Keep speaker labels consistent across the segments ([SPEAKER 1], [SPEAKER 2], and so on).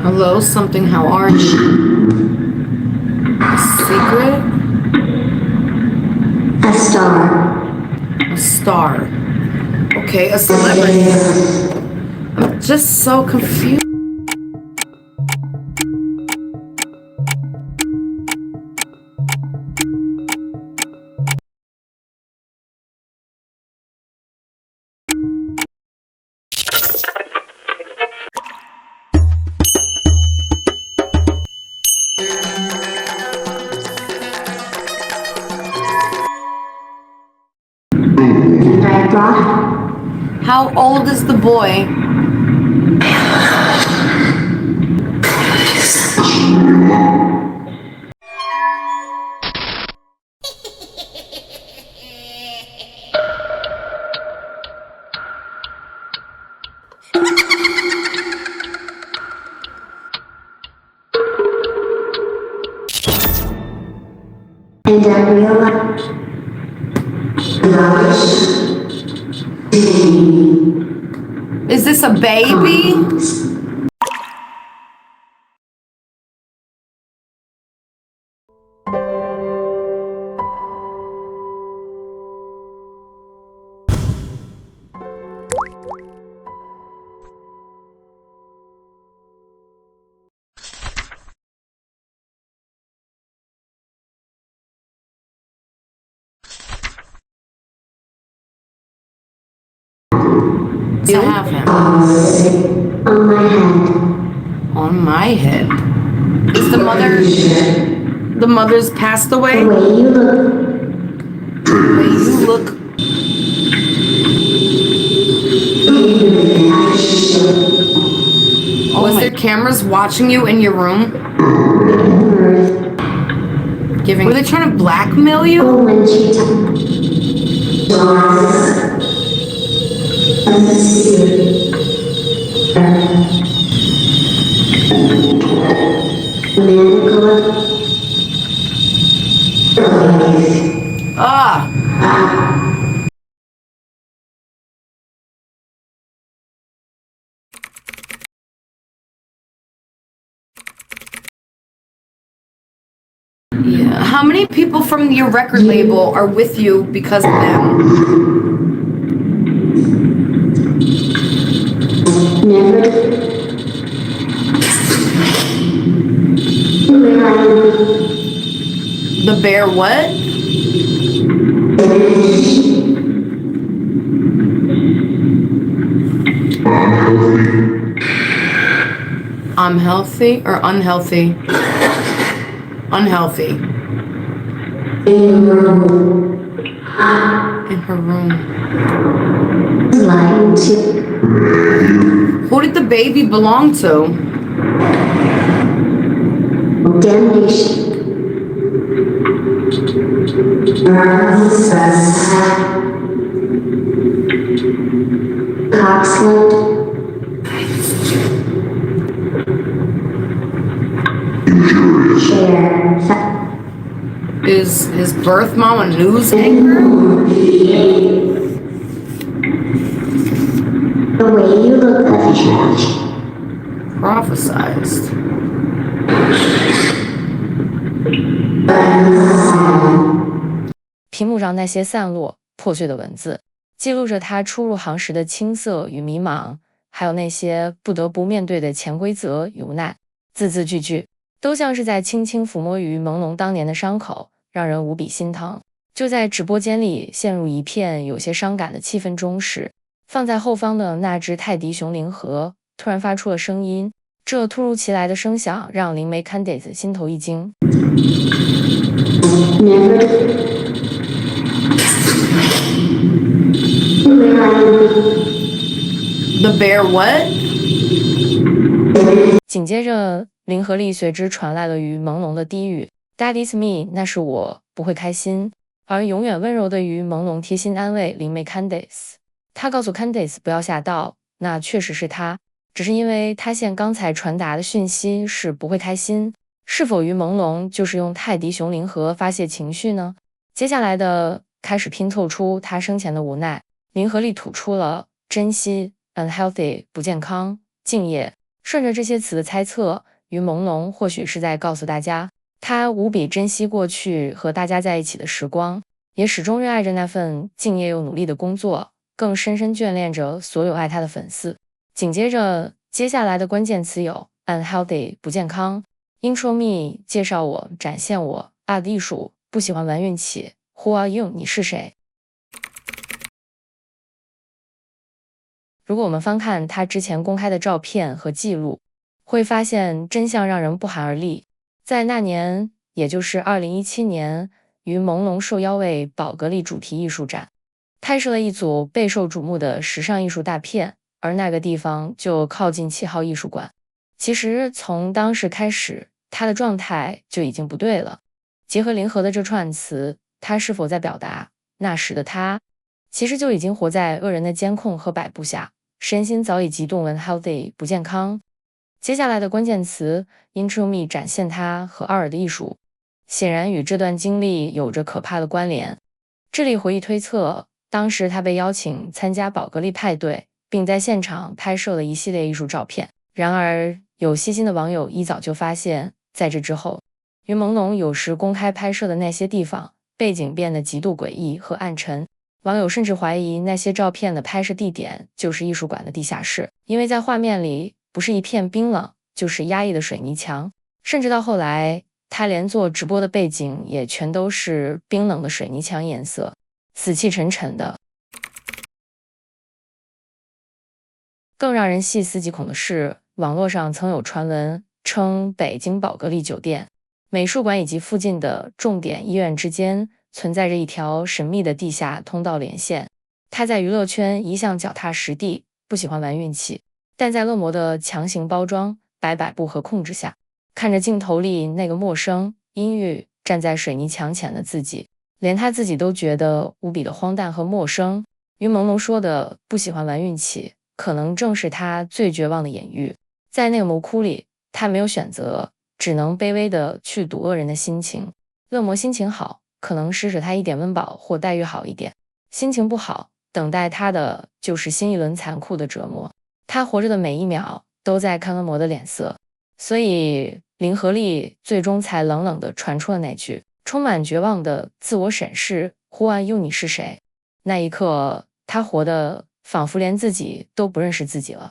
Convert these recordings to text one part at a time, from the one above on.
[SPEAKER 1] Hello, something, how are you? A secret?
[SPEAKER 2] A star.
[SPEAKER 1] A star. Okay, a celebrity. I'm just so confused.
[SPEAKER 2] And I brought
[SPEAKER 1] How old is the boy?
[SPEAKER 2] and I realized
[SPEAKER 1] Is this a baby? To have him
[SPEAKER 2] on my head.
[SPEAKER 1] on my head. Is the mother's passed away?
[SPEAKER 2] The way you look,
[SPEAKER 1] The way you look. Was there cameras watching you in your room? Were they trying to blackmail you?
[SPEAKER 2] when she
[SPEAKER 1] Ah, yeah. How many people from your record label are with you because of them? The bear what? I'm healthy or unhealthy? Unhealthy. In her room.
[SPEAKER 2] lying to
[SPEAKER 1] Who did the baby belong to?
[SPEAKER 2] damnation. Coxland. Share.
[SPEAKER 1] Is his birth mom a news anchor?
[SPEAKER 2] The way you look,
[SPEAKER 1] Prophesized.
[SPEAKER 3] 屏幕上那些散落、破碎的文字，记录着他初入行时的青涩与迷茫，还有那些不得不面对的潜规则与无奈，字字句句都像是在轻轻抚摸于朦胧当年的伤口，让人无比心疼。就在直播间里陷入一片有些伤感的气氛中时，放在后方的那只泰迪熊灵盒突然发出了声音，这突如其来的声响让灵媒 Candice 心头一惊。
[SPEAKER 1] The bear what?
[SPEAKER 3] 紧接着，灵盒里随之传来了于朦胧的低语 ：“Daddy's me， 那是我，不会开心。”而永远温柔的于朦胧贴心安慰灵媒 Candice。他告诉 Candice 不要吓到，那确实是他，只是因为他现刚才传达的讯息是不会开心。是否于朦胧就是用泰迪熊灵盒发泄情绪呢？接下来的开始拼凑出他生前的无奈，灵盒里吐出了珍惜、unhealthy 不健康、敬业、顺着这些词的猜测，于朦胧或许是在告诉大家，他无比珍惜过去和大家在一起的时光，也始终热爱着那份敬业又努力的工作，更深深眷恋着所有爱他的粉丝。紧接着接下来的关键词有 unhealthy 不健康， intro me 介绍我，展现我， art 艺术，不喜欢玩运气， who are you 你是谁。如果我们翻看他之前公开的照片和记录，会发现真相让人不寒而栗。在那年，也就是2017年，于朦胧受邀为宝格丽主题艺术展拍摄了一组备受瞩目的时尚艺术大片，而那个地方就靠近7号艺术馆。其实从当时开始，他的状态就已经不对了。结合林和的这串词，他是否在表达那时的他其实就已经活在恶人的监控和摆布下，身心早已极度 unhealthy 不健康。接下来的关键词 intro me 展现他和奥尔的艺术，显然与这段经历有着可怕的关联。这里回忆推测，当时他被邀请参加宝格丽派对，并在现场拍摄了一系列艺术照片。然而有细心的网友一早就发现，在这之后，于朦胧有时公开拍摄的那些地方背景变得极度诡异和暗沉，网友甚至怀疑那些照片的拍摄地点就是艺术馆的地下室，因为在画面里不是一片冰冷，就是压抑的水泥墙，甚至到后来他连做直播的背景也全都是冰冷的水泥墙颜色，死气沉沉的。更让人细思极恐的是，网络上曾有传闻称北京宝格丽酒店、美术馆以及附近的重点医院之间存在着一条神秘的地下通道连线。他在娱乐圈一向脚踏实地，不喜欢玩运气，但在恶魔的强行包装、摆布和控制下，看着镜头里那个陌生、阴郁站在水泥墙前的自己，连他自己都觉得无比的荒诞和陌生。于朦胧说的不喜欢玩运气，可能正是他最绝望的隐喻。在那个魔窟里，他没有选择，只能卑微的去赌恶人的心情。恶魔心情好，可能施舍他一点温饱或待遇好一点；心情不好，等待他的就是新一轮残酷的折磨。他活着的每一秒都在看恶魔的脸色，所以林和利最终才冷冷地传出了那句充满绝望的自我审视：“Who are you？ 你是谁？”那一刻，他活得仿佛连自己都不认识自己了。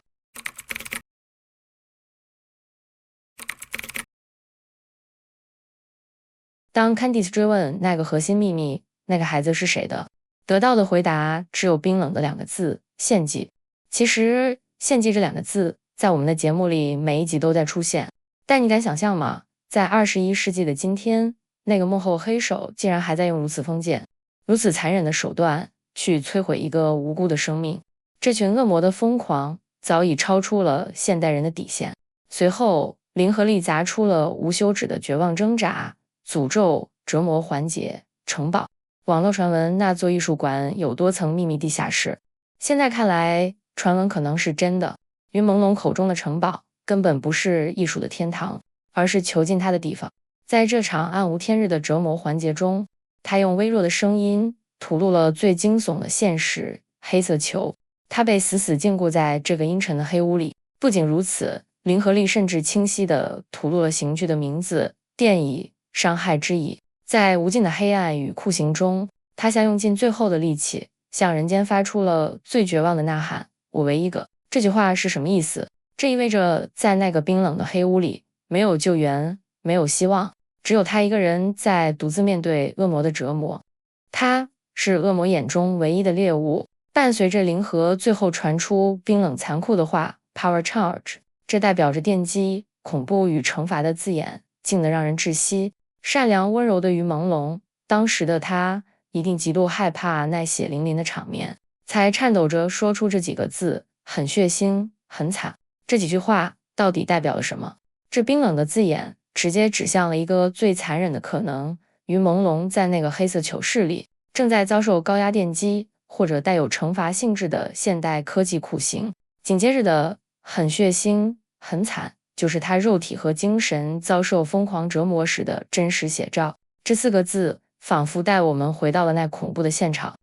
[SPEAKER 3] 当 Candice 追问那个核心秘密，那个孩子是谁的，得到的回答只有冰冷的2个字：献祭。其实献祭这2个字在我们的节目里每一集都在出现，但你敢想象吗？在21世纪的今天，那个幕后黑手竟然还在用如此封建、如此残忍的手段去摧毁一个无辜的生命。这群恶魔的疯狂早已超出了现代人的底线。随后林和利砸出了无休止的绝望挣扎、诅咒、折磨环节、城堡。网络传闻那座艺术馆有多层秘密地下室，现在看来传闻可能是真的。于朦胧口中的城堡根本不是艺术的天堂，而是囚禁他的地方。在这场暗无天日的折磨环节中，他用微弱的声音吐露了最惊悚的现实：黑色球。他被死死禁锢在这个阴沉的黑屋里。不仅如此，林和利甚至清晰地吐露了刑具的名字：电椅、伤害之椅。在无尽的黑暗与酷刑中，他想用尽最后的力气向人间发出了最绝望的呐喊：我为一个。这句话是什么意思？这意味着在那个冰冷的黑屋里，没有救援，没有希望，只有他一个人在独自面对恶魔的折磨。他是恶魔眼中唯一的猎物。伴随着林和最后传出冰冷残酷的话 Power Charge， 这代表着电击、恐怖与惩罚的字眼，静得让人窒息。善良温柔的于朦胧，当时的他一定极度害怕那血淋淋的场面，才颤抖着说出这几个字：很血腥，很惨。这几句话到底代表了什么？这冰冷的字眼直接指向了一个最残忍的可能：于朦胧在那个黑色囚室里，正在遭受高压电击或者带有惩罚性质的现代科技酷刑。紧接着的很血腥、很惨，就是他肉体和精神遭受疯狂折磨时的真实写照。这4个字仿佛带我们回到了那恐怖的现场。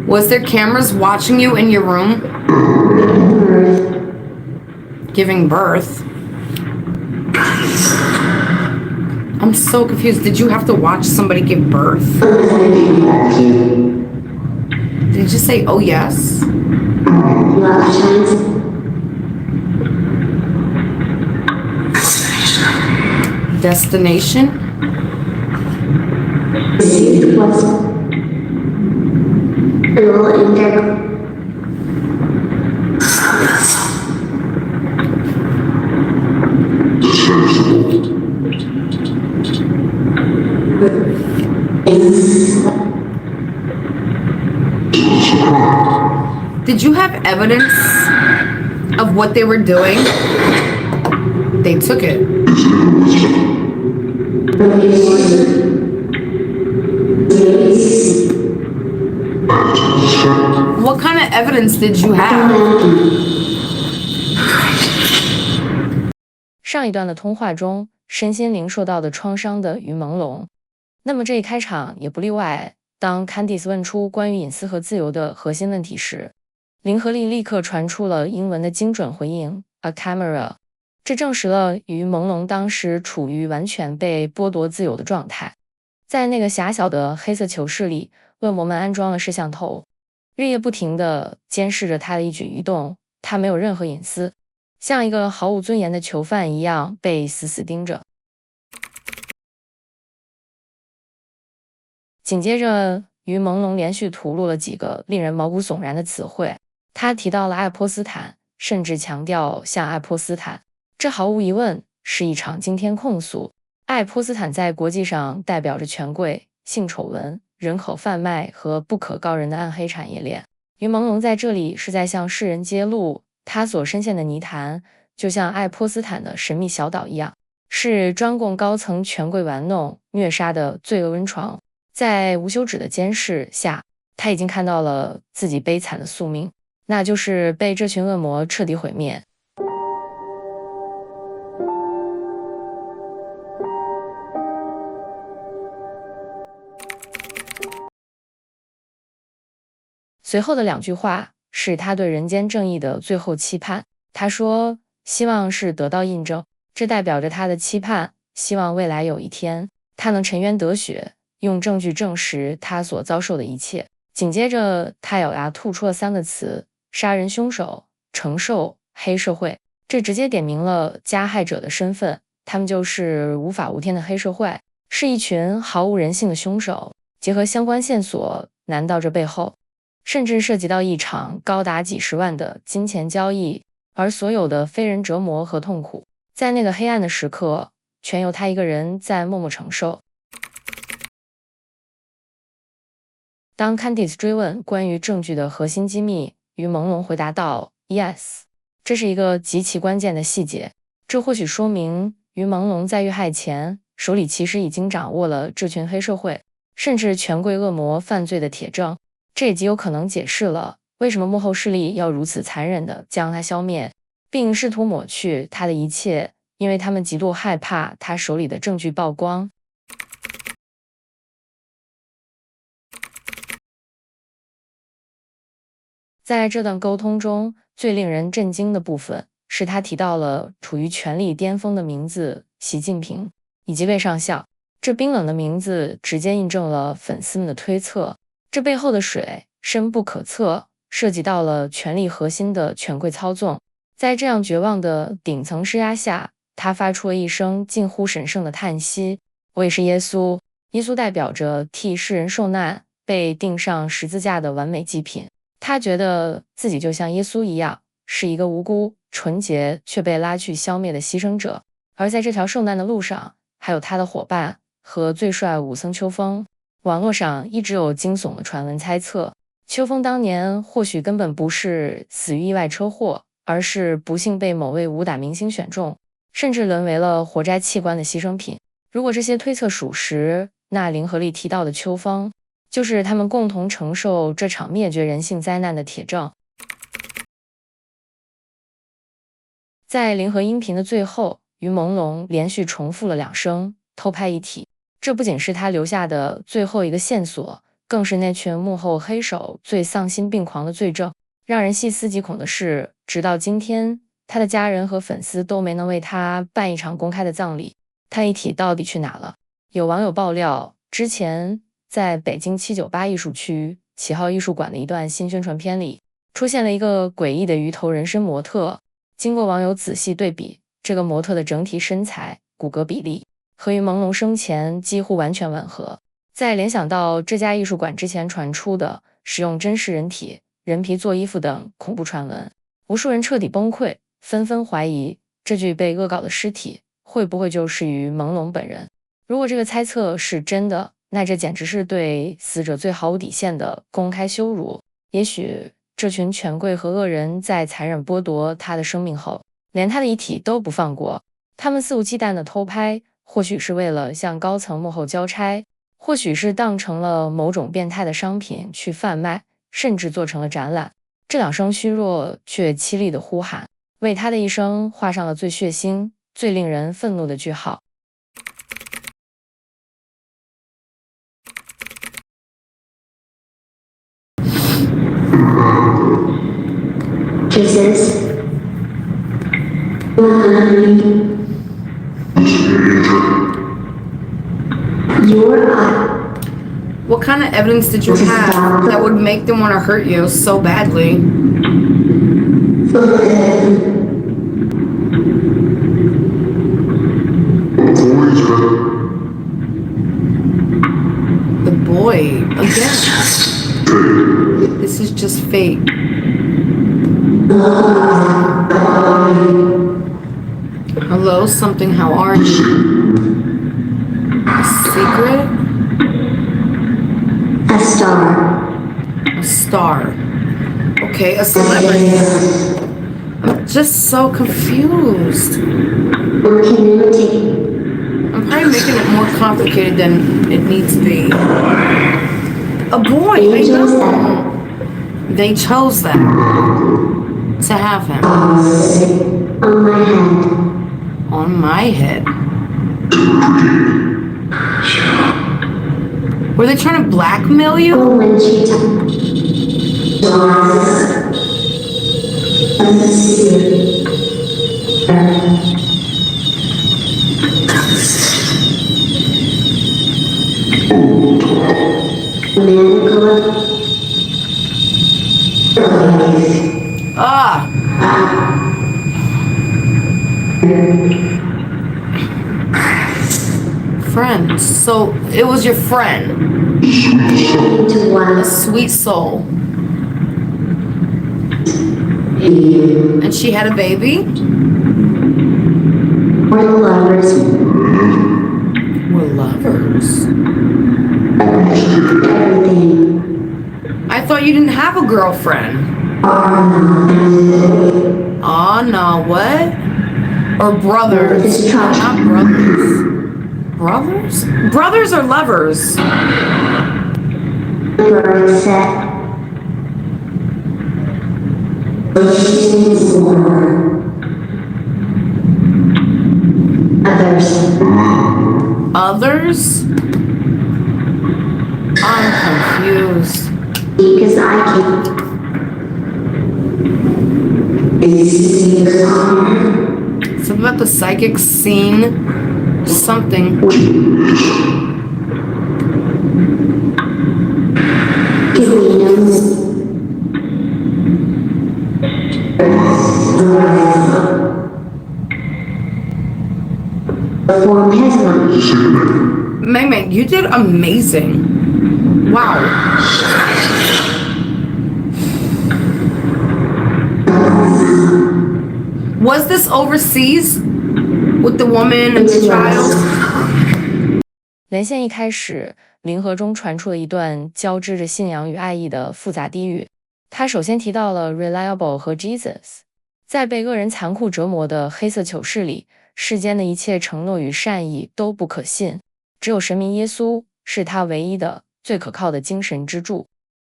[SPEAKER 1] Was there cameras watching you in your room? Giving birth? I'm so confused. Did you have to watch somebody give birth? Did you just say, oh yes?
[SPEAKER 2] Love times.
[SPEAKER 1] Destination?
[SPEAKER 2] Received was rule integral.
[SPEAKER 1] Did you have evidence of what they were doing? They took it. What kind of evidence did you have?
[SPEAKER 3] 上一段的通话中，身心灵受到的创伤的于朦胧。那么这一开场也不例外。当 Candice 问出关于隐私和自由的核心问题时，林和利立刻传出了英文的精准回应 A camera， 这证实了于朦胧当时处于完全被剥夺自由的状态。在那个狭小的黑色囚室里，恶魔们安装了摄像头，日夜不停地监视着他的一举一动，他没有任何隐私，像一个毫无尊严的囚犯一样被死死盯着。紧接着，于朦胧连续吐露了几个令人毛骨悚然的词汇。他提到了爱泼斯坦，甚至强调像爱泼斯坦。这毫无疑问是一场惊天控诉。爱泼斯坦在国际上代表着权贵、性丑闻、人口贩卖和不可告人的暗黑产业链。于朦胧在这里是在向世人揭露，他所深陷的泥潭，就像爱泼斯坦的神秘小岛一样，是专供高层权贵玩弄、虐杀的罪恶温床。在无休止的监视下，他已经看到了自己悲惨的宿命，那就是被这群恶魔彻底毁灭。随后的两句话是他对人间正义的最后期盼。他说，希望是得到印证，这代表着他的期盼，希望未来有一天他能沉冤得雪，用证据证实他所遭受的一切。紧接着他咬牙吐出了3个词：杀人凶手、承受、黑社会。这直接点明了加害者的身份，他们就是无法无天的黑社会，是一群毫无人性的凶手。结合相关线索，难道这背后甚至涉及到一场高达几十万的金钱交易，而所有的非人折磨和痛苦，在那个黑暗的时刻，全由他一个人在默默承受。当 Candice 追问关于证据的核心机密，于朦胧回答道 Yes， 这是一个极其关键的细节，这或许说明于朦胧在遇害前手里其实已经掌握了这群黑社会甚至权贵恶魔犯罪的铁证。这也极有可能解释了为什么幕后势力要如此残忍地将他消灭，并试图抹去他的一切，因为他们极度害怕他手里的证据曝光。在这段沟通中，最令人震惊的部分是他提到了处于权力巅峰的名字习近平以及魏上校。这冰冷的名字直接印证了粉丝们的推测，这背后的水深不可测，涉及到了权力核心的权贵操纵。在这样绝望的顶层施压下，他发出了一声近乎神圣的叹息：我也是耶稣。耶稣代表着替世人受难、被钉上十字架的完美祭品。他觉得自己就像耶稣一样，是一个无辜、纯洁却被拉去消灭的牺牲者。而在这条受难的路上，还有他的伙伴和最帅武僧秋风。网络上一直有惊悚的传闻猜测，秋风当年或许根本不是死于意外车祸，而是不幸被某位武打明星选中，甚至沦为了活摘器官的牺牲品。如果这些推测属实，那林和利提到的秋风就是他们共同承受这场灭绝人性灾难的铁证。在林和音频的最后，于朦胧连续重复了2声偷拍遗体，这不仅是他留下的最后一个线索，更是那群幕后黑手最丧心病狂的罪证。让人细思极恐的是，直到今天，他的家人和粉丝都没能为他办一场公开的葬礼。他遗体到底去哪了？有网友爆料，之前在北京798艺术区启浩艺术馆的一段新宣传片里，出现了一个诡异的鱼头人身模特。经过网友仔细对比，这个模特的整体身材、骨骼比例和与朦胧生前几乎完全吻合。再联想到这家艺术馆之前传出的使用真实人体、人皮做衣服等恐怖传闻，无数人彻底崩溃，纷纷怀疑这具被恶搞的尸体会不会就是于朦胧本人。如果这个猜测是真的，那这简直是对死者最毫无底线的公开羞辱。也许这群权贵和恶人在残忍剥夺他的生命后，连他的遗体都不放过。他们肆无忌惮的偷拍，或许是为了向高层幕后交差，或许是当成了某种变态的商品去贩卖，甚至做成了展览。这两声虚弱却凄厉的呼喊，为他的一生画上了最血腥、最令人愤怒的句号。
[SPEAKER 2] Jesus. Your
[SPEAKER 1] What kind of evidence did you have that would make them want to hurt you so badly? The boy, again. This is just fate. Hello, something, how are you? A secret?
[SPEAKER 2] a star.
[SPEAKER 1] A star. Okay, a celebrity. I'm just so confused.
[SPEAKER 2] Community.
[SPEAKER 1] I'm probably making it more complicated than it needs to be. A boy, I know. They chose that to have him.
[SPEAKER 2] On my head.
[SPEAKER 1] On my head. Were they trying to blackmail you?
[SPEAKER 2] When she
[SPEAKER 1] Ah! Friends. So it was your friend.
[SPEAKER 2] into one
[SPEAKER 1] A sweet soul. And she had a baby?
[SPEAKER 2] for the lovers.
[SPEAKER 1] We're lovers.
[SPEAKER 2] Everything.
[SPEAKER 1] I thought you didn't have a girlfriend. Oh no, what? Or brothers?
[SPEAKER 2] This trash.
[SPEAKER 1] Not brothers. Brothers? Brothers or lovers?
[SPEAKER 2] Bird set. Others.
[SPEAKER 1] Others? I'm confused.
[SPEAKER 2] Because I can.
[SPEAKER 1] Something about the psychic scene. Something.
[SPEAKER 2] Form has one.
[SPEAKER 1] Mei, you did amazing. Wow. Was this overseas with the woman and the child?
[SPEAKER 3] 连线一开始，林河中传出了一段交织着信仰与爱意的复杂低语。他首先提到了 reliable 和 Jesus。在被恶人残酷折磨的黑色囚室里，世间的一切承诺与善意都不可信，只有神明耶稣是他唯一的、最可靠的精神支柱。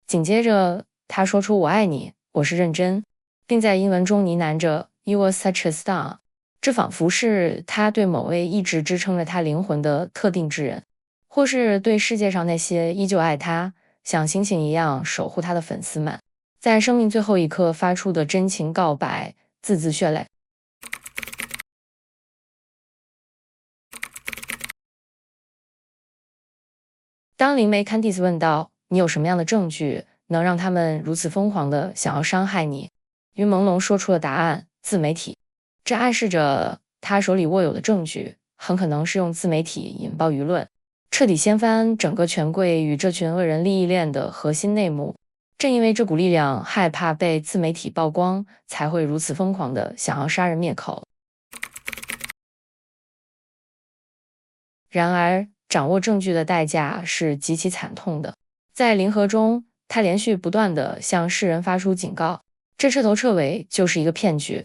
[SPEAKER 3] 紧接着，他说出我爱你，我是认真，并在英文中呢喃着 You are such a star。这仿佛是他对某位一直支撑着他灵魂的特定之人，或是对世界上那些依旧爱他、像星星一样守护他的粉丝们，在生命最后一刻发出的真情告白，字字血泪。当灵媒 Candice 问道：“你有什么样的证据能让他们如此疯狂的想要伤害你？”于朦胧说出了答案：自媒体。这暗示着他手里握有的证据很可能是用自媒体引爆舆论，彻底掀翻整个权贵与这群恶人利益链的核心内幕。正因为这股力量害怕被自媒体曝光，才会如此疯狂的想要杀人灭口。然而，掌握证据的代价是极其惨痛的。在灵河中，他连续不断地向世人发出警告，这彻头彻尾就是一个骗局。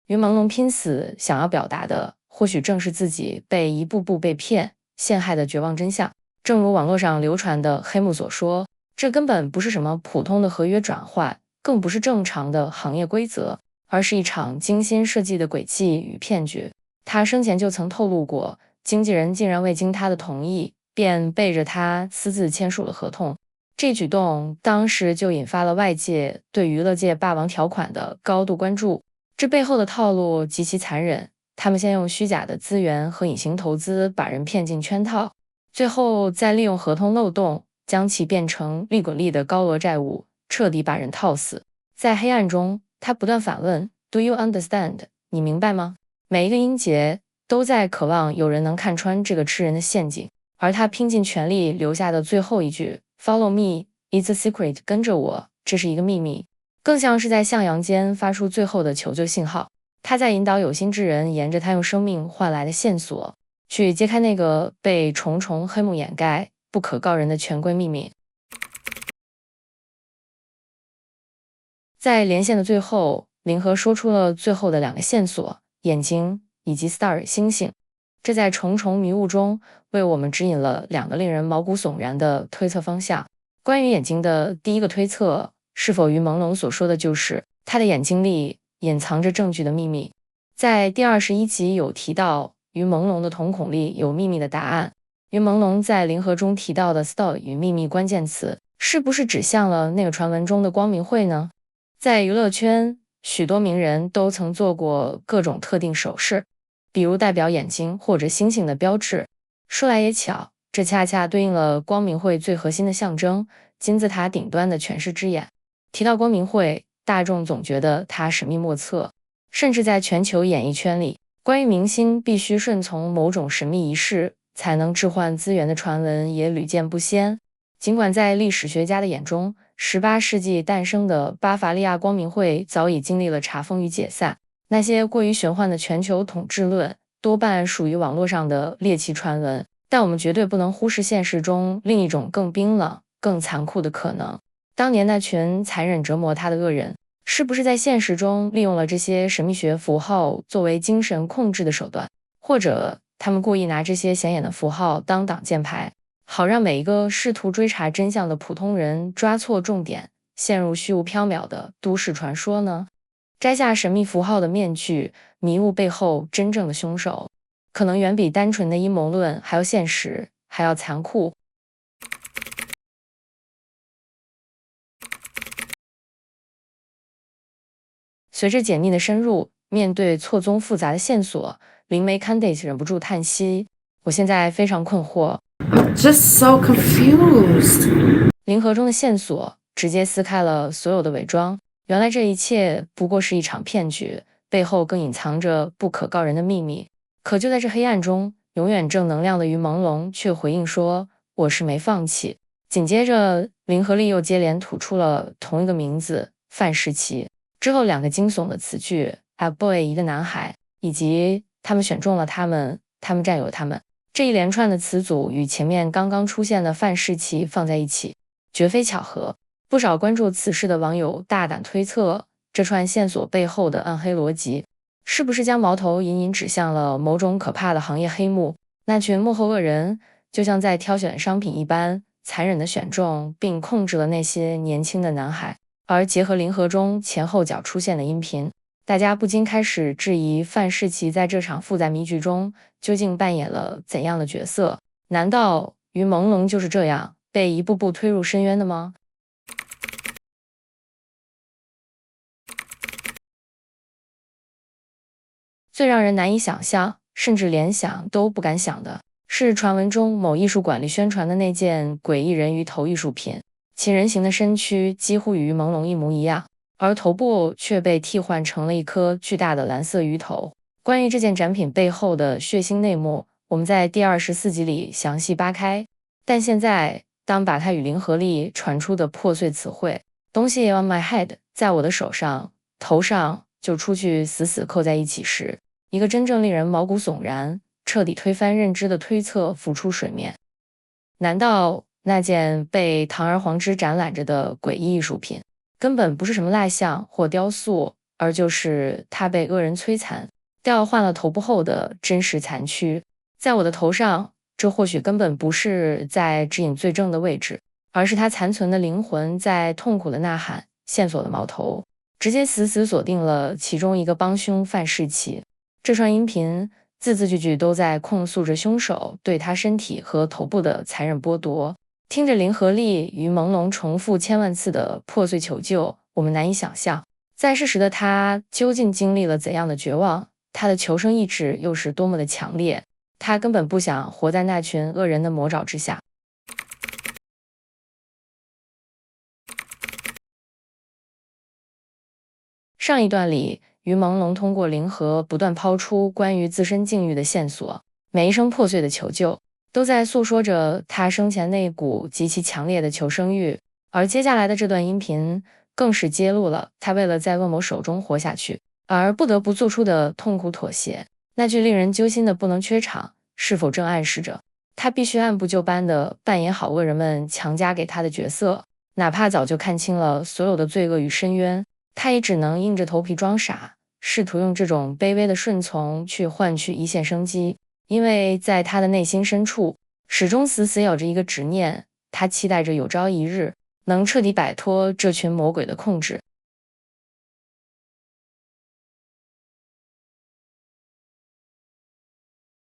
[SPEAKER 3] 于朦胧拼死想要表达的，或许正是自己被一步步被骗、陷害的绝望真相。正如网络上流传的黑幕所说，这根本不是什么普通的合约转换，更不是正常的行业规则，而是一场精心设计的诡计与骗局。他生前就曾透露过，经纪人竟然未经他的同意，便背着他私自签署了合同。这举动当时就引发了外界对娱乐界霸王条款的高度关注。这背后的套路极其残忍，他们先用虚假的资源和隐形投资把人骗进圈套，最后再利用合同漏洞将其变成利滚利的高额债务，彻底把人套死。在黑暗中，他不断反问 Do you understand？ 你明白吗？每一个音节都在渴望有人能看穿这个吃人的陷阱，而他拼尽全力留下的最后一句 Follow me, it's a secret， 跟着我，这是一个秘密，更像是在向阳间发出最后的求救信号。他在引导有心之人沿着他用生命换来的线索，去揭开那个被重重黑幕掩盖、不可告人的权贵秘密。在连线的最后，灵河说出了最后的2个线索：眼睛以及 star 星星。这在重重迷雾中为我们指引了2个令人毛骨悚然的推测方向。关于眼睛的第一个推测，是否于朦胧所说的就是他的眼睛里隐藏着证据的秘密？在第21集有提到于朦胧的瞳孔里有秘密的答案。于朦胧在灵河中提到的 star 与秘密关键词，是不是指向了那个传闻中的光明会呢？在娱乐圈，许多名人都曾做过各种特定手势，比如代表眼睛或者星星的标志。说来也巧，这恰恰对应了光明会最核心的象征——金字塔顶端的权势之眼。提到光明会，大众总觉得它神秘莫测，甚至在全球演艺圈里，关于明星必须顺从某种神秘仪式才能置换资源的传闻也屡见不鲜。尽管在历史学家的眼中，18世纪诞生的巴伐利亚光明会早已经历了查封与解散，那些过于玄幻的全球统治论多半属于网络上的猎奇传闻，但我们绝对不能忽视现实中另一种更冰冷、更残酷的可能。当年那群残忍折磨他的恶人，是不是在现实中利用了这些神秘学符号作为精神控制的手段？或者他们故意拿这些显眼的符号当挡箭牌，好让每一个试图追查真相的普通人抓错重点，陷入虚无缥缈的都市传说呢？摘下神秘符号的面具，迷雾背后真正的凶手，可能远比单纯的阴谋论还要现实，还要残酷。随着解密的深入，面对错综复杂的线索，灵媒 Candice 忍不住叹息：“我现在非常困惑。”
[SPEAKER 1] I'm just so confused.
[SPEAKER 3] 灵河中的线索直接撕开了所有的伪装，原来这一切不过是一场骗局，背后更隐藏着不可告人的秘密。可就在这黑暗中，永远正能量的于朦胧却回应说：“我是没放弃。”紧接着，林和利又接连吐出了同一个名字范世琦。之后2个惊悚的词句 A boy 一个男孩，以及他们选中了他们，他们占有他们，这一连串的词组与前面刚刚出现的范世琦放在一起，绝非巧合。不少关注此事的网友大胆推测，这串线索背后的暗黑逻辑，是不是将矛头隐隐指向了某种可怕的行业黑幕？那群幕后恶人就像在挑选商品一般，残忍地选中并控制了那些年轻的男孩。而结合灵河中前后脚出现的音频，大家不禁开始质疑范世琦在这场复杂谜局中究竟扮演了怎样的角色？难道于朦胧就是这样被一步步推入深渊的吗？最让人难以想象，甚至连想都不敢想的，是传闻中某艺术馆里宣传的那件诡异人鱼头艺术品，其人形的身躯几乎与朦胧一模一样，而头部却被替换成了一颗巨大的蓝色鱼头。关于这件展品背后的血腥内幕，我们在第24集里详细扒开。但现在，当把它与零和力传出的破碎词汇东西 on my head 在我的手上、头上就出去死死扣在一起时，一个真正令人毛骨悚然、彻底推翻认知的推测浮出水面。难道那件被堂而皇之展览着的诡异艺术品，根本不是什么蜡像或雕塑，而就是它被恶人摧残、调换了头部后的真实残躯？在我的头上，这或许根本不是在指引罪证的位置，而是他残存的灵魂在痛苦的呐喊，线索的矛头直接死死锁定了其中一个帮凶范世奇。这串音频字字句句都在控诉着凶手对他身体和头部的残忍剥夺。听着零和力与朦胧重复千万次的破碎求救，我们难以想象，在世时的他究竟经历了怎样的绝望，他的求生意志又是多么的强烈。他根本不想活在那群恶人的魔爪之下。上一段里，于朦胧通过零和不断抛出关于自身境遇的线索，每一声破碎的求救都在诉说着他生前那股极其强烈的求生欲，而接下来的这段音频更是揭露了他为了在恶魔手中活下去而不得不做出的痛苦妥协。那句令人揪心的不能缺场，是否正暗示着他必须按部就班地扮演好恶人们强加给他的角色？哪怕早就看清了所有的罪恶与深渊，他也只能硬着头皮装傻，试图用这种卑微的顺从去换取一线生机。因为在他的内心深处，始终死死咬着一个执念，他期待着有朝一日能彻底摆脱这群魔鬼的控制。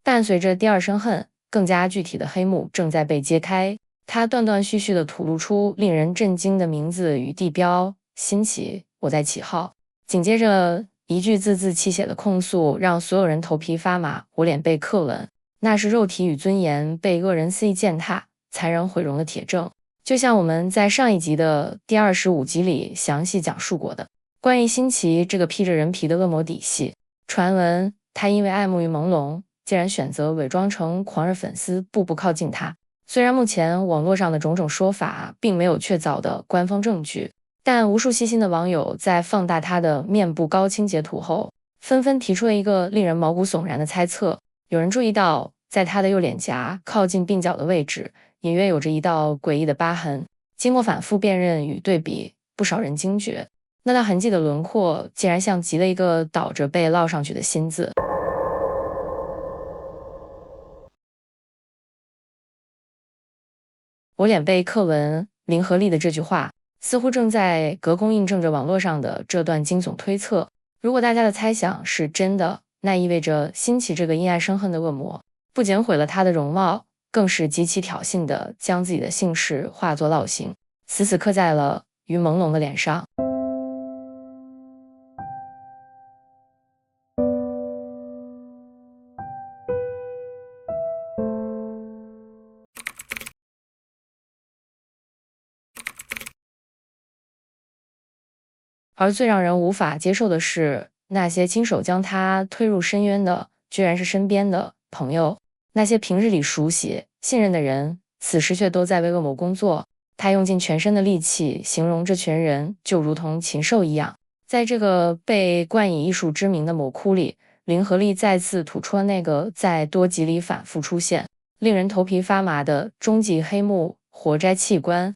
[SPEAKER 3] 伴随着第二声恨，更加具体的黑幕正在被揭开。他断断续续地吐露出令人震惊的名字与地标：新奇，我在起号。紧接着一句字字泣血的控诉，让所有人头皮发麻，我脸被刻吻。那是肉体与尊严被恶人肆意践踏、残忍毁容的铁证。就像我们在上一集的第25集里详细讲述过的，关于新奇这个披着人皮的恶魔底细。传闻他因为爱慕于朦胧，竟然选择伪装成狂热粉丝，步步靠近他。虽然目前网络上的种种说法并没有确凿的官方证据，但无数细心的网友在放大他的面部高清截图后，纷纷提出了一个令人毛骨悚然的猜测。有人注意到，在他的右脸颊靠近鬓角的位置，隐约有着一道诡异的疤痕。经过反复辨认与对比，不少人惊觉，那道痕迹的轮廓竟然像极了一个倒着被烙上去的心字。我脸被刻纹，零和力的这句话似乎正在隔空印证着网络上的这段惊悚推测。如果大家的猜想是真的，那意味着新奇这个因爱生恨的恶魔不仅毁了他的容貌，更是极其挑衅地将自己的姓氏化作烙刑，死死刻在了于朦胧的脸上。而最让人无法接受的是，那些亲手将他推入深渊的，居然是身边的朋友。那些平日里熟悉、信任的人，此时却都在为恶魔工作。他用尽全身的力气形容这群人就如同禽兽一样。在这个被冠以艺术之名的魔窟里，零和力再次吐出了那个在多集里反复出现、令人头皮发麻的终极黑幕活摘器官。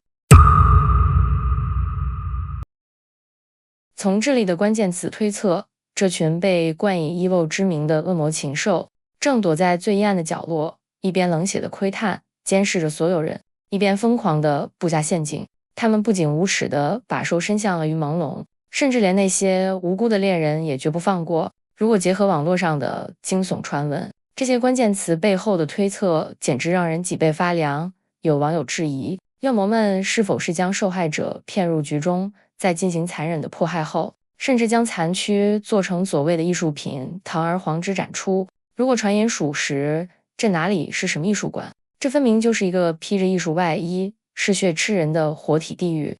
[SPEAKER 3] 从这里的关键词推测，这群被冠以 evil 之名的恶魔禽兽正躲在最阴暗的角落，一边冷血的窥探监视着所有人，一边疯狂地布下陷阱。他们不仅无耻地把手伸向了于朦胧，甚至连那些无辜的恋人也绝不放过。如果结合网络上的惊悚传闻，这些关键词背后的推测简直让人脊背发凉。有网友质疑，恶魔们是否是将受害者骗入局中，再进行残忍的迫害后，甚至将残躯做成所谓的艺术品，堂而皇之展出？如果传言属实，这哪里是什么艺术馆？这分明就是一个披着艺术外衣、嗜血吃人的活体地狱。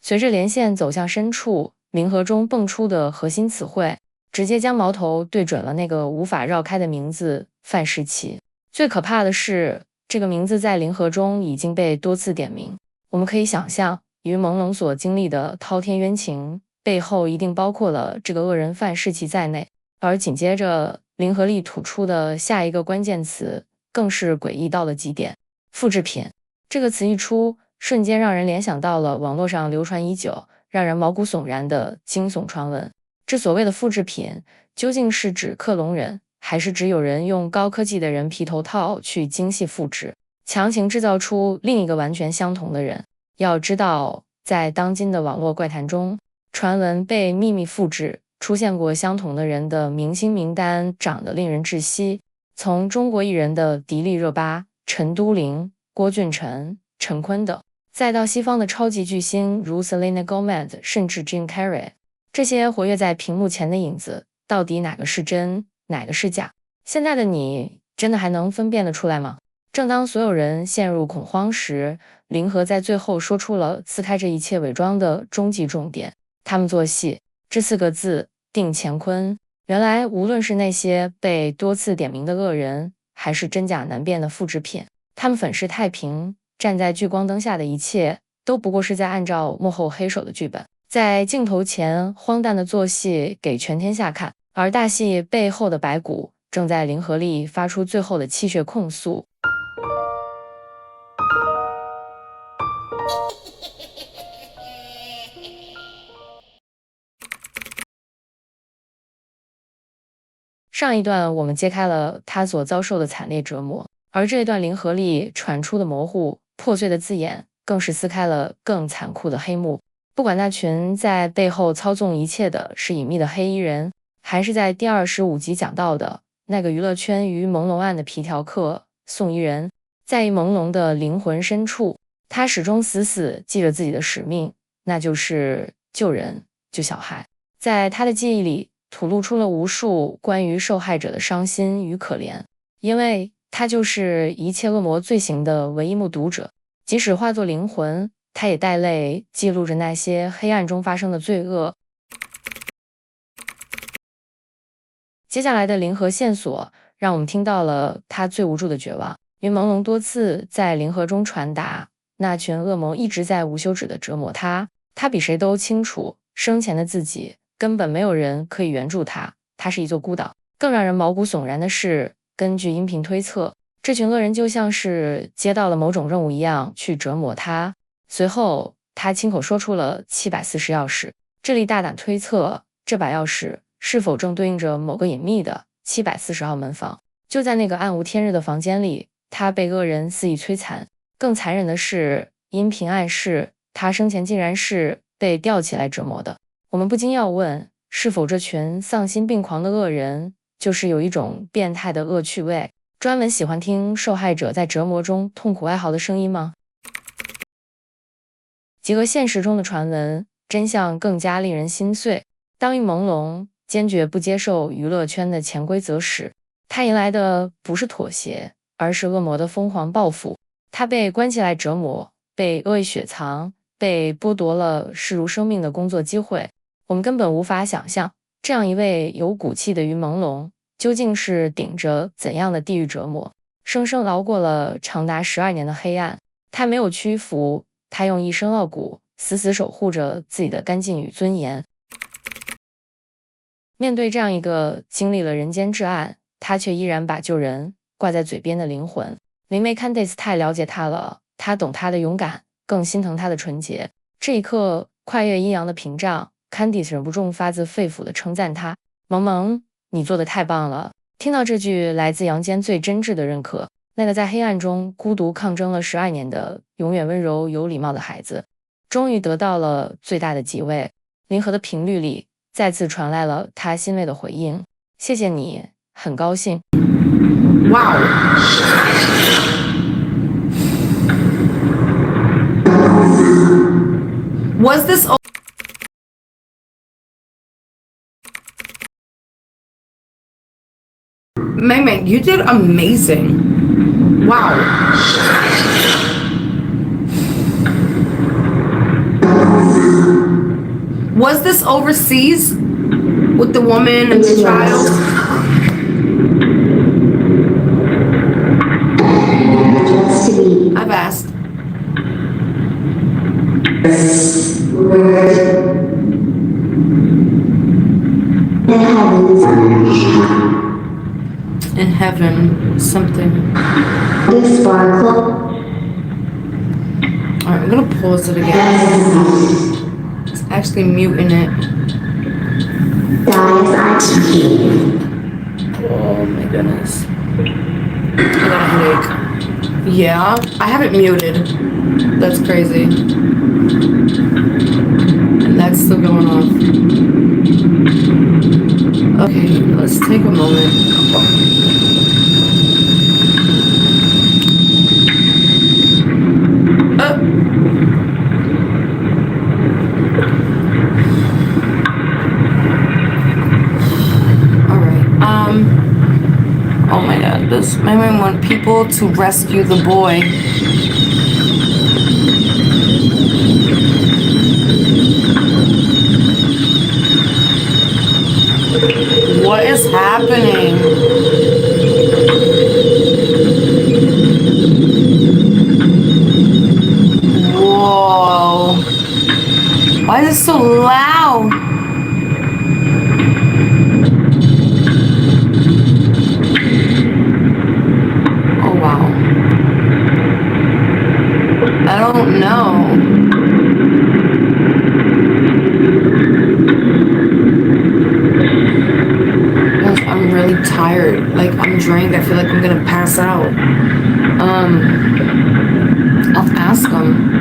[SPEAKER 3] 随着连线走向深处，灵盒中蹦出的核心词汇，直接将矛头对准了那个无法绕开的名字——范世琦。最可怕的是，这个名字在灵盒中已经被多次点名。我们可以想象，于朦胧所经历的滔天冤情背后，一定包括了这个恶人范世琦在内。而紧接着，灵盒里吐出的下一个关键词，更是诡异到了极点：复制品。这个词一出，瞬间让人联想到了网络上流传已久、让人毛骨悚然的惊悚传闻。这所谓的复制品，究竟是指克隆人，还是指有人用高科技的人皮头套去精细复制，强行制造出另一个完全相同的人？要知道，在当今的网络怪谈中，传闻被秘密复制、出现过相同的人的明星名单长得令人窒息。从中国艺人的迪丽热巴、陈都灵、郭俊辰、陈坤等，再到西方的超级巨星如 Selena Gomez， 甚至 Jim Carrey， 这些活跃在屏幕前的影子，到底哪个是真，哪个是假？现在的你真的还能分辨得出来吗？正当所有人陷入恐慌时，灵盒在最后说出了撕开这一切伪装的终极重点：他们做戏。这4个字定乾坤。原来无论是那些被多次点名的恶人，还是真假难辨的复制品，他们粉饰太平，站在聚光灯下的一切都不过是在按照幕后黑手的剧本，在镜头前荒诞的做戏给全天下看，而大戏背后的白骨正在灵盒里发出最后的泣血控诉。上一段我们揭开了他所遭受的惨烈折磨，而这一段灵盒里传出的模糊破碎的字眼，更是撕开了更残酷的黑幕。不管那群在背后操纵一切的是隐秘的黑衣人，还是在第25集讲到的那个娱乐圈与朦胧案的皮条客宋一人，在一朦胧的灵魂深处，他始终死死记着自己的使命，那就是救人救小孩。在他的记忆里吐露出了无数关于受害者的伤心与可怜，因为他就是一切恶魔罪行的唯一目睹者，即使化作灵魂，他也带泪记录着那些黑暗中发生的罪恶。接下来的灵盒线索让我们听到了他最无助的绝望。云朦胧多次在灵盒中传达，那群恶魔一直在无休止地折磨他，他比谁都清楚生前的自己根本没有人可以援助他，他是一座孤岛。更让人毛骨悚然的是，根据音频推测，这群恶人就像是接到了某种任务一样去折磨他。随后他亲口说出了740钥匙，这里大胆推测，这把钥匙是否正对应着某个隐秘的740号门房。就在那个暗无天日的房间里，他被恶人肆意摧残。更残忍的是，音频暗示他生前竟然是被吊起来折磨的。我们不禁要问，是否这群丧心病狂的恶人就是有一种变态的恶趣味，专门喜欢听受害者在折磨中痛苦哀嚎的声音吗？结合现实中的传闻，真相更加令人心碎。当一朦胧坚决不接受娱乐圈的潜规则时，他迎来的不是妥协，而是恶魔的疯狂报复。他被关起来折磨，被恶意雪藏，被剥夺了视如生命的工作机会。我们根本无法想象，这样一位有骨气的云朦胧，究竟是顶着怎样的地狱折磨，生生熬过了长达12年的黑暗。他没有屈服，他用一身傲骨死死守护着自己的干净与尊严。面对这样一个经历了人间至暗，他却依然把救人挂在嘴边的灵魂，灵媒 Candice 太了解他了，他懂他的勇敢，更心疼他的纯洁。这一刻跨越阴阳的屏障，Candice 忍不住发自肺腑地称赞他：萌萌，你做得太棒了。听到这句来自阳间最真挚的认可，那个在黑暗中孤独抗争了12年的永远温柔有礼貌的孩子，终于得到了最大的极慰。灵盒的频率里再次传来了他欣慰的回应：谢谢你，很高兴。
[SPEAKER 1] Wow. Was this Mei Mei, you did amazing. Wow. Was this overseas with the woman and the child?
[SPEAKER 2] Just to be
[SPEAKER 1] I've asked.
[SPEAKER 2] the heavens,
[SPEAKER 1] In heaven, something.
[SPEAKER 2] the sparkle,
[SPEAKER 1] Alright, I'm gonna pause it again. It's actually muting it.
[SPEAKER 2] die as I keep.
[SPEAKER 1] Oh my goodness. I got a headache. Yeah, I have it muted. That's crazy. And that's still going off. Okay, let's take a moment. Alright, oh my god, does Mei want people to rescue the boy? What is happening? Whoa. Why is it so loud? Oh wow. I don't know. Gosh, I'm really tired. Like, I'm drained. I feel like I'm gonna pass out. I'll ask them.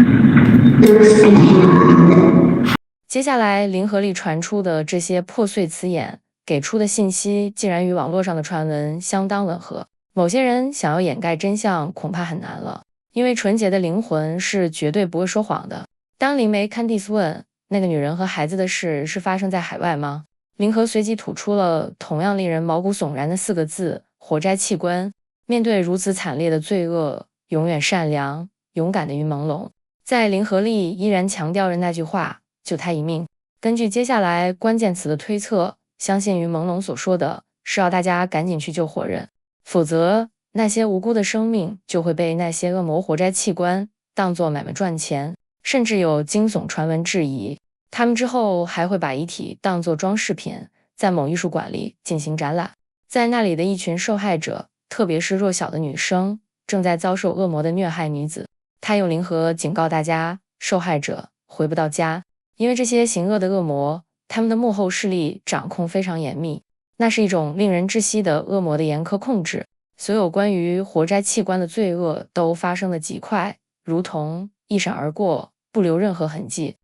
[SPEAKER 2] Earth and heaven,
[SPEAKER 3] 接下来，零河里传出的这些破碎词眼，给出的信息竟然与网络上的传闻相当吻合。某些人想要掩盖真相，恐怕很难了，因为纯洁的灵魂是绝对不会说谎的。当灵媒 Candice 问那个女人和孩子的事是发生在海外吗？零河随即吐出了同样令人毛骨悚然的4个字：活摘器官。面对如此惨烈的罪恶，永远善良、勇敢的于朦胧。在零河里依然强调着那句话：救他一命。根据接下来关键词的推测，相信于朦胧所说的是要大家赶紧去救活人，否则那些无辜的生命就会被那些恶魔活摘器官当作买卖赚钱，甚至有惊悚传闻质疑，他们之后还会把遗体当作装饰品，在某艺术馆里进行展览。在那里的一群受害者，特别是弱小的女生，正在遭受恶魔的虐害女子。他用灵盒警告大家，受害者回不到家，因为这些行恶的恶魔，他们的幕后势力掌控非常严密，那是一种令人窒息的恶魔的严苛控制。所有关于活摘器官的罪恶都发生得极快，如同一闪而过，不留任何痕迹。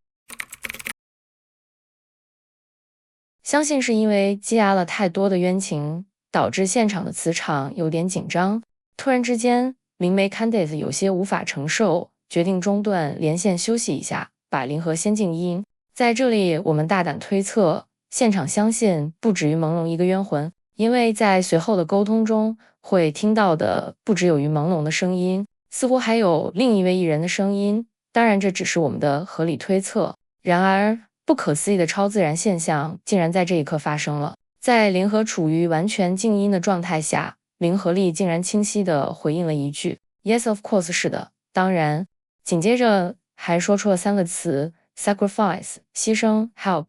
[SPEAKER 3] 相信是因为积压了太多的冤情，导致现场的磁场有点紧张。突然之间，灵媒 Candice 有些无法承受，决定中断连线休息一下，把灵盒先静音。在这里，我们大胆推测，现场相信不止于朦胧一个冤魂，因为在随后的沟通中会听到的不只有于朦胧的声音，似乎还有另一位艺人的声音。当然，这只是我们的合理推测。然而，不可思议的超自然现象竟然在这一刻发生了。在灵盒处于完全静音的状态下，灵盒力竟然清晰地回应了一句 Yes, of course， 是的，当然。紧接着还说出了3个词 Sacrifice， 牺牲 Help，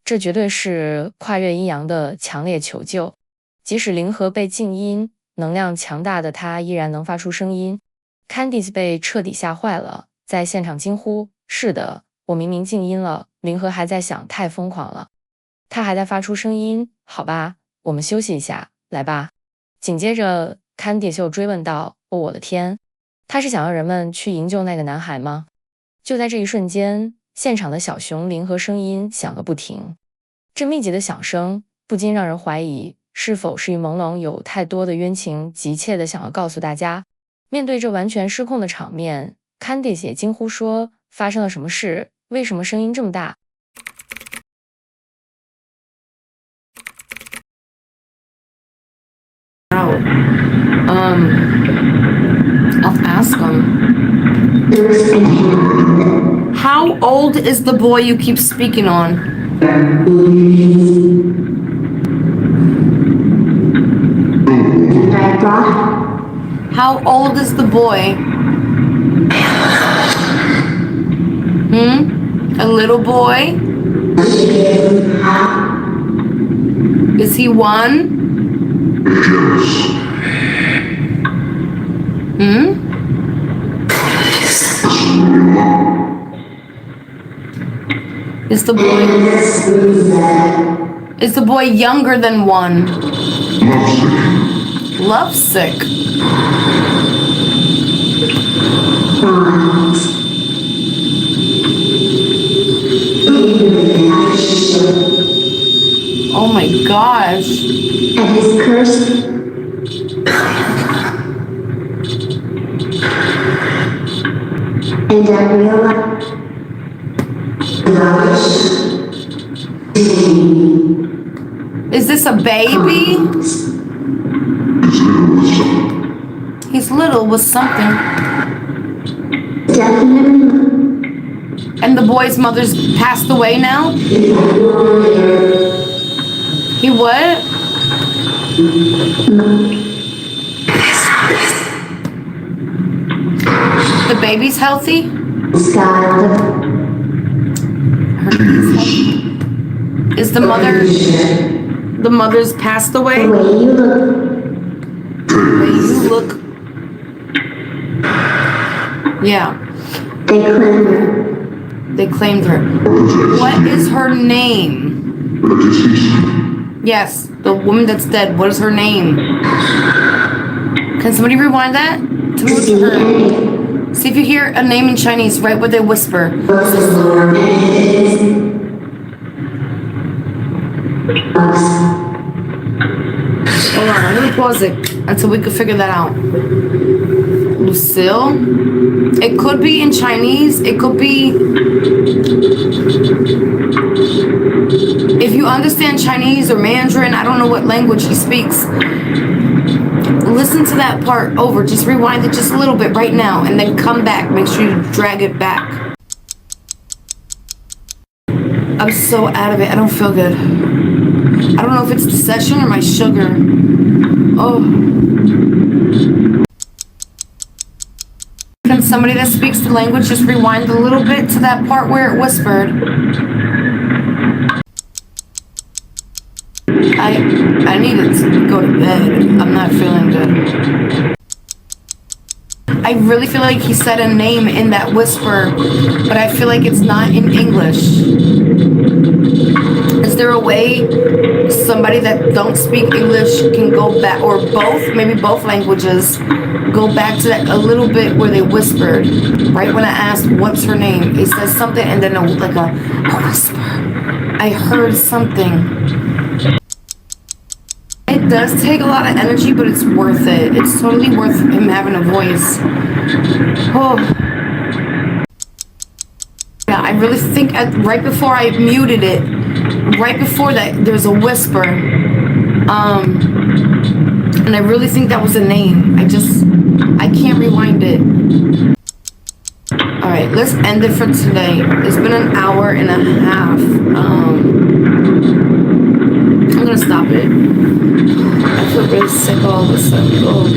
[SPEAKER 3] 这绝对是跨越阴阳的强烈求救。即使灵盒被静音，能量强大的它依然能发出声音。Candice 被彻底吓坏了，在现场惊呼：是的，我明明静音了。灵盒还在想，太疯狂了。他还在发出声音，好吧，我们休息一下，来吧。紧接着 Candice 又追问道：哦，我的天，他是想要人们去营救那个男孩吗？就在这一瞬间，现场的小熊铃和声音响个不停，这密集的响声不禁让人怀疑是否是与朦胧有太多的冤情，急切的想要告诉大家？面对这完全失控的场面 ，Candice 也惊呼说：“发生了什么事？为什么声音这么大？”
[SPEAKER 1] I'll ask him.
[SPEAKER 2] Bruce and Hannah.
[SPEAKER 1] How old is the boy you keep speaking on?
[SPEAKER 2] And I brought
[SPEAKER 1] How old is the boy? A little boy? Is he one? Is the boy younger than one? Lovesick. Oh my gosh.
[SPEAKER 2] and his curse. And I realized
[SPEAKER 1] Is this a baby? He's little with something.
[SPEAKER 2] definitely
[SPEAKER 1] And the boy's mother's passed away now? He what? The baby's healthy?
[SPEAKER 2] Skylar.
[SPEAKER 1] Is the mother's passed away?
[SPEAKER 2] The way you look,
[SPEAKER 1] You look. Yeah,
[SPEAKER 2] they claim her.
[SPEAKER 1] they claimed her. What is her name? Yes, the woman that's dead. What is her name? Can somebody rewind that? Tell me what you heard. See if you hear a name in Chinese, right where they whisper. Hold on, I'm gonna pause it until we can figure that out. Lucille? It could be in Chinese. It could be. If you understand Chinese or Mandarin, I don't know what language he speaks. Listen to that part over. Just rewind it just a little bit right now and then come back. Make sure you drag it back. I'm so out of it. I don't feel good. I don't know if it's the session or my sugar. Oh. Can somebody that speaks the language just rewind a little bit to that part where it whispered? I needed to go to bed. I'm not feeling good. I really feel like he said a name in that whisper, but I feel like it's not in English. Is there a way somebody that don't speak English can go back, or both, maybe both languages, go back to that a little bit where they whispered, right when I asked what's her name, it says something and then a whisper. I heard something. It does take a lot of energy, but it's worth it. It's totally worth him having a voice. Oh. Yeah, I really think right before I muted it, right before that, there's a whisper. And I really think that was a name. I can't rewind it. Alright, let's end it for today. It's been an hour and a half. I'm gonna stop it. I feel really sick all of a sudden. Oh.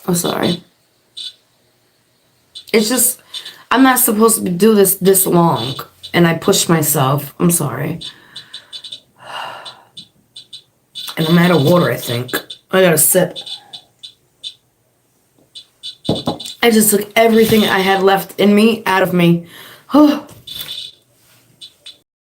[SPEAKER 1] I'm sorry. It's just, I'm not supposed to do this long. And I pushed myself. I'm sorry. And I'm out of water, I think. I gotta sip. I just took everything I had left in me out of me. Oh.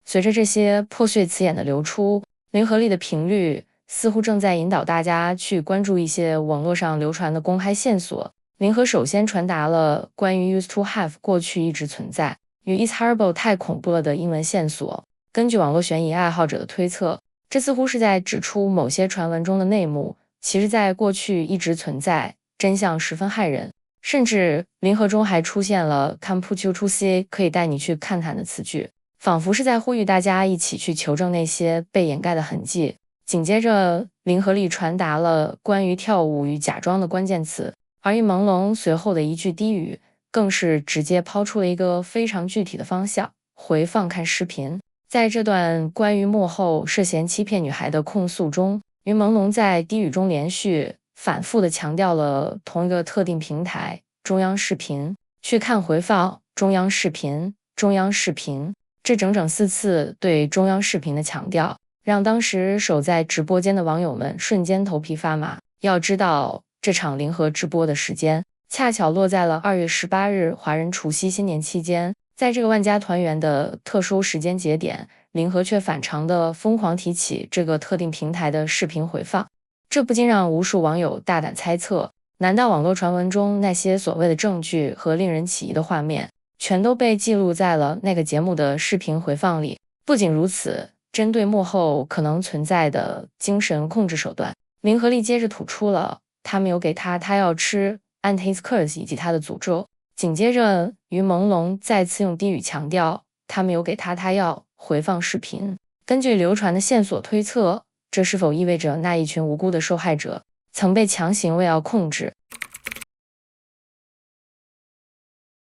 [SPEAKER 3] 随着这些破碎词眼的流出，零和力的频率似乎正在引导大家去关注一些网络上流传的公开线索。零和首先传达了关于 used to have 过去一直存在，与 It's Horrible 太恐怖了的英文线索。根据网络悬疑爱好者的推测，这似乎是在指出某些传闻中的内幕，其实在过去一直存在，真相十分骇人。甚至临河中还出现了 Come put you to see 可以带你去看看的词句，仿佛是在呼吁大家一起去求证那些被掩盖的痕迹。紧接着，林和利传达了关于跳舞与假装的关键词，而于朦胧随后的一句低语，更是直接抛出了一个非常具体的方向：回放看视频。在这段关于幕后涉嫌欺骗女孩的控诉中，于朦胧在低语中连续反复地强调了同一个特定平台中央视频，去看回放中央视频，中央视频，这整整4次对中央视频的强调，让当时守在直播间的网友们瞬间头皮发麻。要知道，这场零和直播的时间恰巧落在了2月18日华人除夕新年期间，在这个万家团圆的特殊时间节点，零和却反常的疯狂提起这个特定平台的视频回放，这不禁让无数网友大胆猜测，难道网络传闻中那些所谓的证据和令人起疑的画面，全都被记录在了那个节目的视频回放里？不仅如此，针对幕后可能存在的精神控制手段，林和利接着吐出了他们有给他要吃 and his curse 以及他的诅咒。紧接着，于朦胧再次用低语强调他们有给他要回放视频。根据流传的线索推测，这是否意味着那一群无辜的受害者曾被强行为要控制？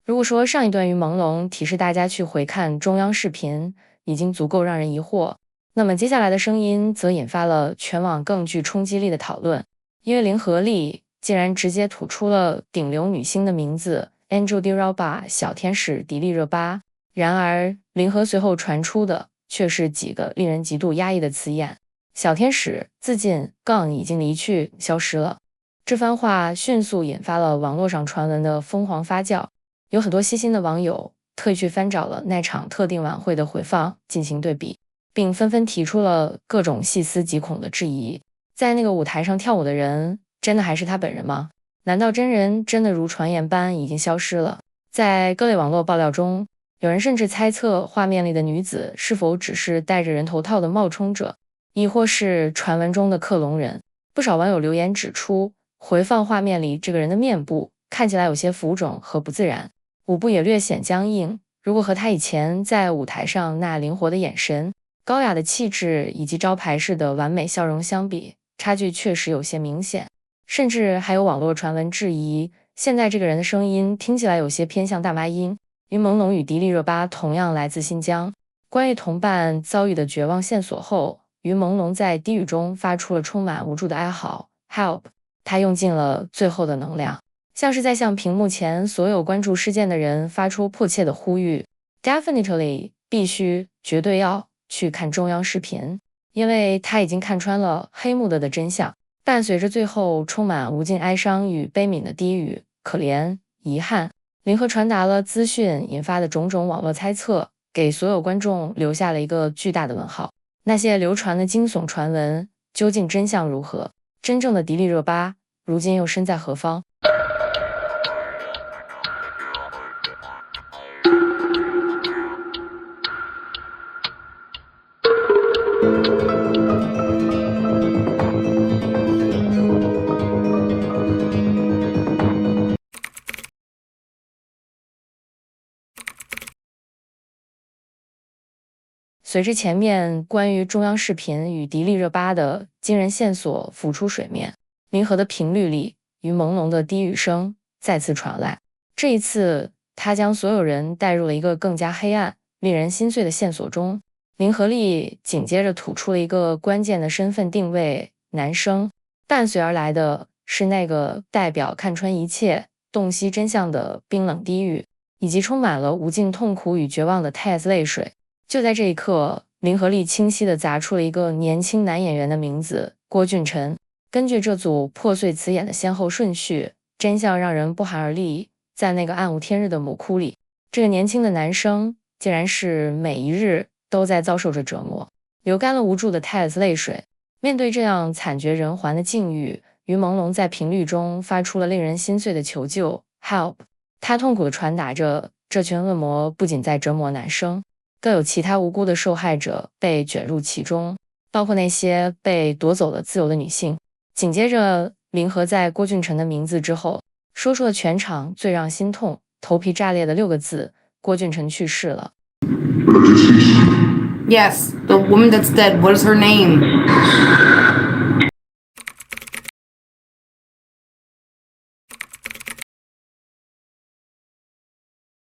[SPEAKER 3] 如果说上一段于朦胧提示大家去回看中央视频已经足够让人疑惑，那么接下来的声音则引发了全网更具冲击力的讨论，因为林和利竟然直接吐出了顶流女星的名字 Angel Dirauba 小天使迪丽热巴。然而林和随后传出的却是几个令人极度压抑的词眼：小天使自尽，杠已经离去消失了。这番话迅速引发了网络上传闻的疯狂发酵，有很多细心的网友特意去翻找了那场特定晚会的回放进行对比，并纷纷提出了各种细思极恐的质疑。在那个舞台上跳舞的人真的还是他本人吗？难道真人真的如传言般已经消失了？在各类网络爆料中，有人甚至猜测画面里的女子是否只是戴着人头套的冒充者，亦或是传闻中的克隆人。不少网友留言指出，回放画面里这个人的面部看起来有些浮肿和不自然，舞步也略显僵硬，如果和他以前在舞台上那灵活的眼神、高雅的气质以及招牌式的完美笑容相比，差距确实有些明显。甚至还有网络传闻质疑，现在这个人的声音听起来有些偏向大妈音。于朦胧与迪丽热巴同样来自新疆，关于同伴遭遇的绝望线索后，于朦胧在低语中发出了充满无助的哀嚎 Help， 他用尽了最后的能量，像是在向屏幕前所有关注事件的人发出迫切的呼吁 Definitely 必须绝对要去看中央视频，因为他已经看穿了黑幕的真相。伴随着最后充满无尽哀伤与悲悯的低语可怜、遗憾，林和传达了资讯引发的种种网络猜测，给所有观众留下了一个巨大的问号。那些流传的惊悚传闻究竟真相如何？真正的迪丽热巴如今又身在何方？随着前面关于中央视频与迪丽热巴的惊人线索浮出水面，林和的频率里与朦胧的低语声再次传来。这一次，他将所有人带入了一个更加黑暗、令人心碎的线索中。林和利紧接着吐出了一个关键的身份定位：男生。伴随而来的是那个代表看穿一切、洞悉真相的冰冷低语，以及充满了无尽痛苦与绝望的 Tess 泪水。就在这一刻，林和利清晰地砸出了一个年轻男演员的名字：郭俊辰。根据这组破碎词眼的先后顺序，真相让人不寒而栗。在那个暗无天日的母窟里，这个年轻的男生竟然是每一日都在遭受着折磨，流干了无助的 Tess 泪水。面对这样惨绝人寰的境遇，于朦胧在频率中发出了令人心碎的求救 Help。他痛苦地传达着这群恶魔不仅在折磨男生，更有其他无辜的受害者被卷入其中，包括那些被夺走了自由的女性。紧接着，林和在郭俊辰的名字之后，说出了全场最让心痛、头皮炸裂的6个字：郭俊辰去世了。
[SPEAKER 1] Yes, the woman that's dead. What is her name?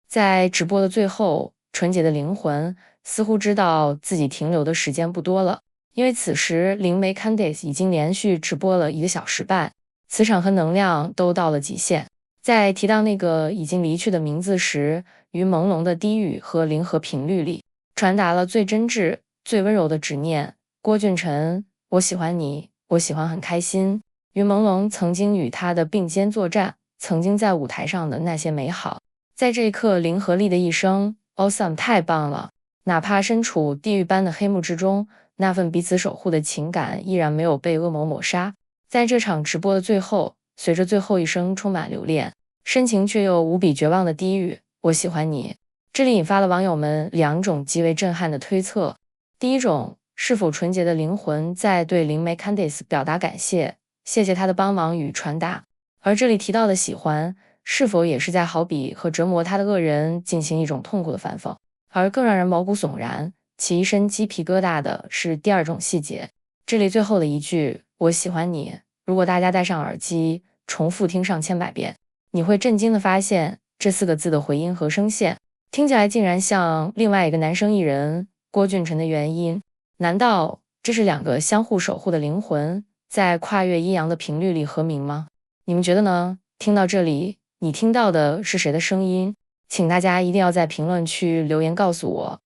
[SPEAKER 3] 在直播的最后，纯洁的灵魂似乎知道自己停留的时间不多了，因为此时灵媒 Candice 已经连续直播了1个小时半，磁场和能量都到了极限。在提到那个已经离去的名字时，于朦胧的低语和灵和频率里，传达了最真挚、最温柔的执念。郭俊辰，我喜欢你，我喜欢很开心。于朦胧曾经与他的并肩作战，曾经在舞台上的那些美好。在这一刻，林和丽的一生 awesome 太棒了，哪怕身处地狱般的黑幕之中，那份彼此守护的情感依然没有被恶魔抹杀。在这场直播的最后，随着最后一声充满留恋、深情却又无比绝望的低语，我喜欢你。这里引发了网友们2种极为震撼的推测。第一种，是否纯洁的灵魂在对灵媒 Candice 表达感谢，谢谢他的帮忙与传达。而这里提到的喜欢，是否也是在好比和折磨他的恶人进行一种痛苦的反讽。而更让人毛骨悚然、起一身鸡皮疙瘩的是第2种细节，这里最后的一句我喜欢你，如果大家戴上耳机重复听上千百遍，你会震惊地发现这4个字的回音和声线听起来竟然像另外一个男生艺人郭俊辰的原因。难道这是2个相互守护的灵魂在跨越阴阳的频率里和鸣吗？你们觉得呢？听到这里，你听到的是谁的声音？请大家一定要在评论区留言告诉我。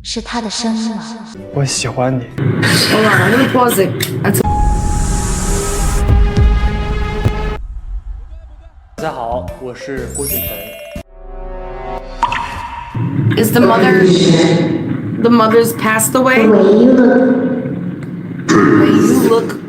[SPEAKER 2] 是他的声音吗？
[SPEAKER 4] 我喜欢你。
[SPEAKER 1] Hold on, I'm gonna pause it until.
[SPEAKER 4] 大家好，我是郭俊辰。
[SPEAKER 1] Is the mother's passed away?
[SPEAKER 2] The way you look,
[SPEAKER 1] The way you look